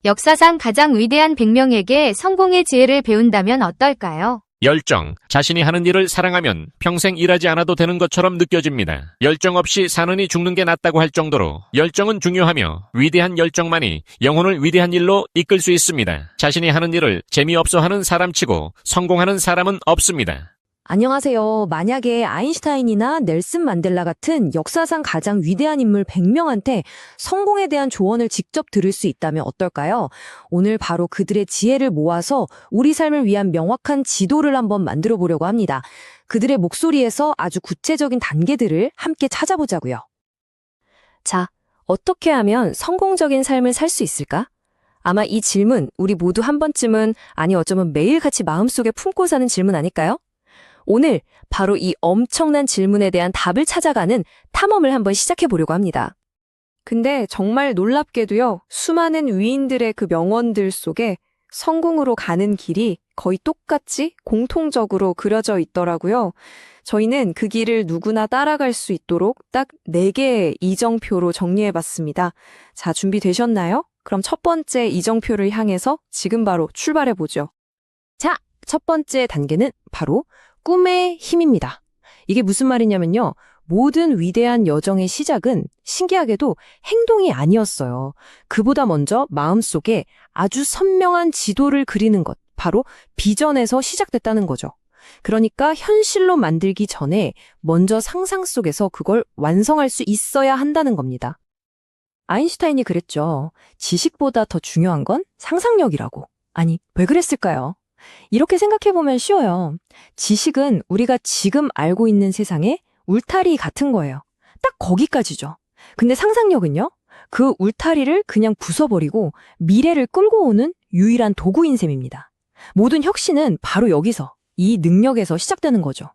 역사상 가장 위대한 100명에게 성공의 지혜를 배운다면 어떨까요? 열정. 자신이 하는 일을 사랑하면 평생 일하지 않아도 되는 것처럼 느껴집니다. 열정 없이 사느니 죽는 게 낫다고 할 정도로 열정은 중요하며 위대한 열정만이 영혼을 위대한 일로 이끌 수 있습니다. 자신이 하는 일을 재미없어 하는 사람치고 성공하는 사람은 없습니다. 안녕하세요. 만약에 아인슈타인이나 넬슨 만델라 같은 역사상 가장 위대한 인물 100명한테 성공에 대한 조언을 직접 들을 수 있다면 어떨까요? 오늘 바로 그들의 지혜를 모아서 우리 삶을 위한 명확한 지도를 한번 만들어 보려고 합니다. 그들의 목소리에서 아주 구체적인 단계들을 함께 찾아보자고요. 자, 어떻게 하면 성공적인 삶을 살 수 있을까? 아마 이 질문 우리 모두 한 번쯤은, 아니 어쩌면 매일같이 마음속에 품고 사는 질문 아닐까요? 오늘 바로 이 엄청난 질문에 대한 답을 찾아가는 탐험을 한번 시작해 보려고 합니다. 근데 정말 놀랍게도요, 수많은 위인들의 그 명언들 속에 성공으로 가는 길이 거의 똑같이 공통적으로 그려져 있더라고요. 저희는 그 길을 누구나 따라갈 수 있도록 딱 4개의 이정표로 정리해 봤습니다. 자, 준비되셨나요? 그럼 첫 번째 이정표를 향해서 지금 바로 출발해 보죠. 자, 첫 번째 단계는 바로 꿈의 힘입니다. 이게 무슨 말이냐면요. 모든 위대한 여정의 시작은 신기하게도 행동이 아니었어요. 그보다 먼저 마음속에 아주 선명한 지도를 그리는 것, 바로 비전에서 시작됐다는 거죠. 그러니까 현실로 만들기 전에 먼저 상상 속에서 그걸 완성할 수 있어야 한다는 겁니다. 아인슈타인이 그랬죠. 지식보다 더 중요한 건 상상력이라고. 아니, 왜 그랬을까요? 이렇게 생각해보면 쉬워요. 지식은 우리가 지금 알고 있는 세상의 울타리 같은 거예요. 딱 거기까지죠. 근데 상상력은요? 그 울타리를 그냥 부숴버리고 미래를 끌고 오는 유일한 도구인 셈입니다. 모든 혁신은 바로 여기서, 이 능력에서 시작되는 거죠.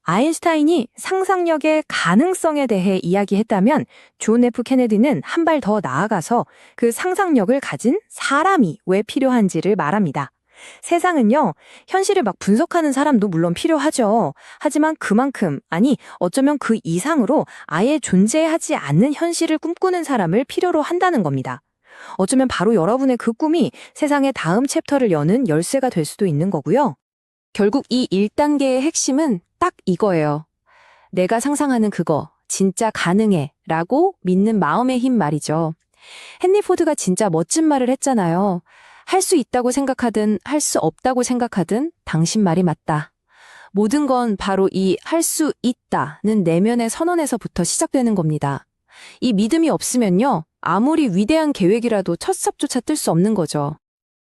아인슈타인이 상상력의 가능성에 대해 이야기했다면 존 F 케네디는 한 발 더 나아가서 그 상상력을 가진 사람이 왜 필요한지를 말합니다. 세상은요, 현실을 막 분석하는 사람도 물론 필요하죠. 하지만 그만큼, 아니, 어쩌면 그 이상으로 아예 존재하지 않는 현실을 꿈꾸는 사람을 필요로 한다는 겁니다. 어쩌면 바로 여러분의 그 꿈이 세상의 다음 챕터를 여는 열쇠가 될 수도 있는 거고요. 결국 이 1단계의 핵심은 딱 이거예요. 내가 상상하는 그거, 진짜 가능해 라고 믿는 마음의 힘 말이죠. 헨리 포드가 진짜 멋진 말을 했잖아요. 할 수 있다고 생각하든 할 수 없다고 생각하든 당신 말이 맞다. 모든 건 바로 이 할 수 있다는 내면의 선언에서부터 시작되는 겁니다. 이 믿음이 없으면요, 아무리 위대한 계획이라도 첫 삽조차 뜰 수 없는 거죠.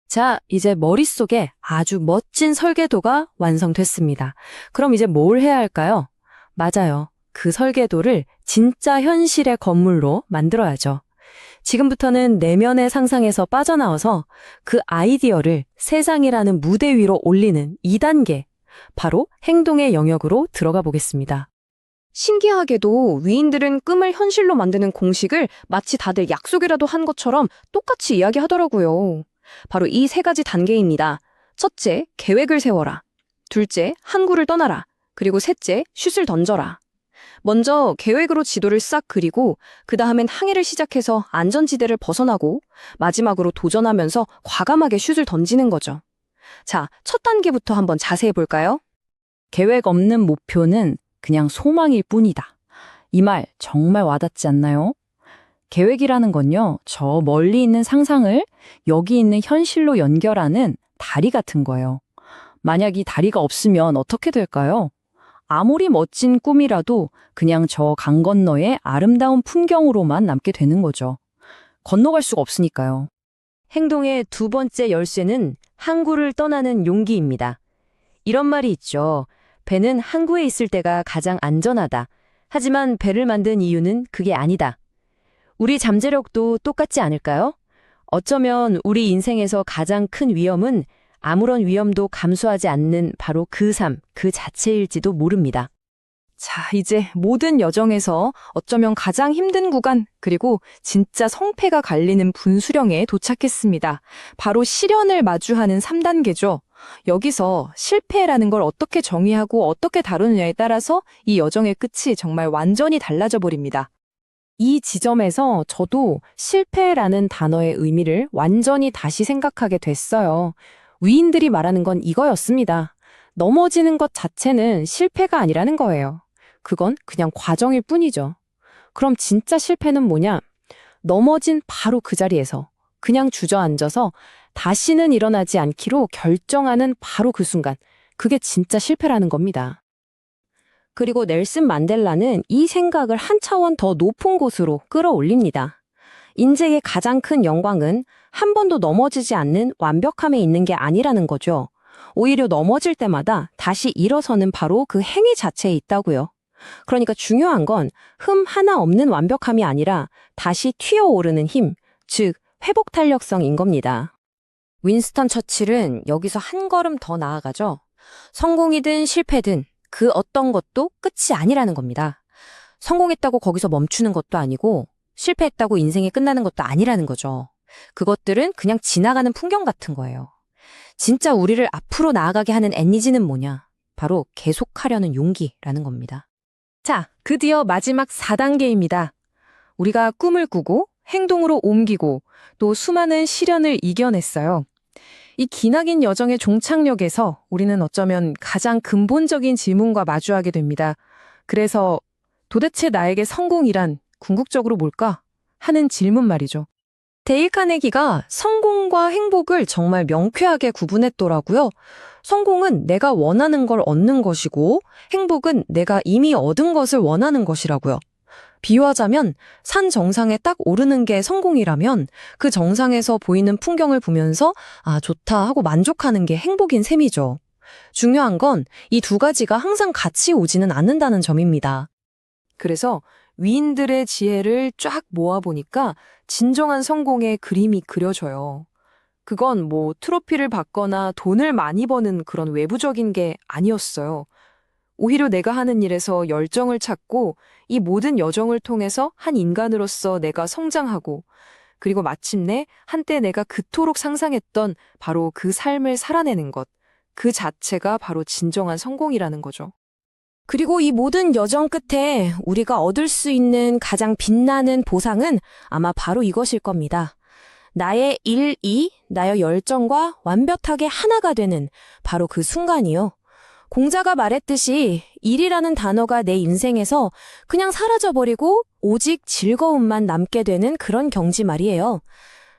자, 이제 머릿속에 아주 멋진 설계도가 완성됐습니다. 그럼 이제 뭘 해야 할까요? 맞아요. 그 설계도를 진짜 현실의 건물로 만들어야죠. 지금부터는 내면의 상상에서 빠져나와서 그 아이디어를 세상이라는 무대 위로 올리는 2단계, 바로 행동의 영역으로 들어가 보겠습니다. 신기하게도 위인들은 꿈을 현실로 만드는 공식을 마치 다들 약속이라도 한 것처럼 똑같이 이야기하더라고요. 바로 이 3가지 단계입니다. 첫째, 계획을 세워라. 둘째, 항구를 떠나라. 그리고 셋째, 슛을 던져라. 먼저 계획으로 지도를 싹 그리고 그 다음엔 항해를 시작해서 안전지대를 벗어나고 마지막으로 도전하면서 과감하게 슛을 던지는 거죠. 자, 첫 단계부터 한번 자세히 볼까요? 계획 없는 목표는 그냥 소망일 뿐이다. 이 말 정말 와닿지 않나요? 계획이라는 건요, 저 멀리 있는 상상을 여기 있는 현실로 연결하는 다리 같은 거예요. 만약 이 다리가 없으면 어떻게 될까요? 아무리 멋진 꿈이라도 그냥 저 강 건너의 아름다운 풍경으로만 남게 되는 거죠. 건너갈 수가 없으니까요. 행동의 2번째 열쇠는 항구를 떠나는 용기입니다. 이런 말이 있죠. 배는 항구에 있을 때가 가장 안전하다. 하지만 배를 만든 이유는 그게 아니다. 우리 잠재력도 똑같지 않을까요? 어쩌면 우리 인생에서 가장 큰 위험은 아무런 위험도 감수하지 않는 바로 그 삶, 그 자체일지도 모릅니다. 자, 이제 모든 여정에서 어쩌면 가장 힘든 구간, 그리고 진짜 성패가 갈리는 분수령에 도착했습니다. 바로 시련을 마주하는 3단계죠. 여기서 실패라는 걸 어떻게 정의하고 어떻게 다루느냐에 따라서 이 여정의 끝이 정말 완전히 달라져 버립니다. 이 지점에서 저도 실패라는 단어의 의미를 완전히 다시 생각하게 됐어요. 위인들이 말하는 건 이거였습니다. 넘어지는 것 자체는 실패가 아니라는 거예요. 그건 그냥 과정일 뿐이죠. 그럼 진짜 실패는 뭐냐? 넘어진 바로 그 자리에서 그냥 주저앉아서 다시는 일어나지 않기로 결정하는 바로 그 순간. 그게 진짜 실패라는 겁니다. 그리고 넬슨 만델라는 이 생각을 한 차원 더 높은 곳으로 끌어올립니다. 인생의 가장 큰 영광은 한 번도 넘어지지 않는 완벽함에 있는 게 아니라는 거죠. 오히려 넘어질 때마다 다시 일어서는 바로 그 행위 자체에 있다고요. 그러니까 중요한 건 흠 하나 없는 완벽함이 아니라 다시 튀어오르는 힘, 즉 회복 탄력성인 겁니다. 윈스턴 처칠은 여기서 한 걸음 더 나아가죠. 성공이든 실패든 그 어떤 것도 끝이 아니라는 겁니다. 성공했다고 거기서 멈추는 것도 아니고 실패했다고 인생이 끝나는 것도 아니라는 거죠. 그것들은 그냥 지나가는 풍경 같은 거예요. 진짜 우리를 앞으로 나아가게 하는 에너지는 뭐냐? 바로 계속하려는 용기라는 겁니다. 자, 드디어 마지막 4단계입니다. 우리가 꿈을 꾸고 행동으로 옮기고 또 수많은 시련을 이겨냈어요. 이 기나긴 여정의 종착역에서 우리는 어쩌면 가장 근본적인 질문과 마주하게 됩니다. 그래서 도대체 나에게 성공이란 궁극적으로 뭘까? 하는 질문 말이죠. 데일 카네기가 성공과 행복을 정말 명쾌하게 구분했더라고요. 성공은 내가 원하는 걸 얻는 것이고 행복은 내가 이미 얻은 것을 원하는 것이라고요. 비유하자면 산 정상에 딱 오르는 게 성공이라면 그 정상에서 보이는 풍경을 보면서 아, 좋다 하고 만족하는 게 행복인 셈이죠. 중요한 건 이 두 가지가 항상 같이 오지는 않는다는 점입니다. 그래서 위인들의 지혜를 쫙 모아보니까 진정한 성공의 그림이 그려져요. 그건 뭐 트로피를 받거나 돈을 많이 버는 그런 외부적인 게 아니었어요. 오히려 내가 하는 일에서 열정을 찾고 이 모든 여정을 통해서 한 인간으로서 내가 성장하고 그리고 마침내 한때 내가 그토록 상상했던 바로 그 삶을 살아내는 것, 그 자체가 바로 진정한 성공이라는 거죠. 그리고 이 모든 여정 끝에 우리가 얻을 수 있는 가장 빛나는 보상은 아마 바로 이것일 겁니다. 나의 나의 열정과 완벽하게 하나가 되는 바로 그 순간이요. 공자가 말했듯이 일이라는 단어가 내 인생에서 그냥 사라져버리고 오직 즐거움만 남게 되는 그런 경지 말이에요.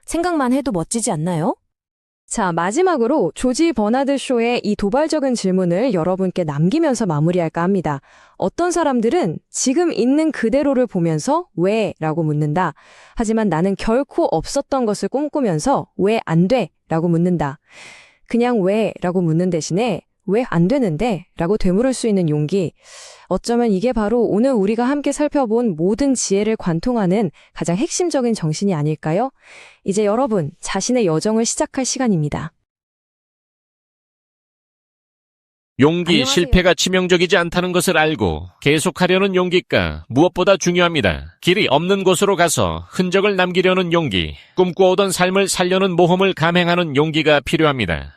생각만 해도 멋지지 않나요? 자, 마지막으로 조지 버나드 쇼의 이 도발적인 질문을 여러분께 남기면서 마무리할까 합니다. 어떤 사람들은 지금 있는 그대로를 보면서 왜? 라고 묻는다. 하지만 나는 결코 없었던 것을 꿈꾸면서 왜 안 돼? 라고 묻는다. 그냥 왜? 라고 묻는 대신에 왜 안 되는데? 라고 되물을 수 있는 용기. 어쩌면 이게 바로 오늘 우리가 함께 살펴본 모든 지혜를 관통하는 가장 핵심적인 정신이 아닐까요? 이제 여러분, 자신의 여정을 시작할 시간입니다. 용기, 안녕하세요. 실패가 치명적이지 않다는 것을 알고 계속하려는 용기가 무엇보다 중요합니다. 길이 없는 곳으로 가서 흔적을 남기려는 용기, 꿈꿔오던 삶을 살려는 모험을 감행하는 용기가 필요합니다.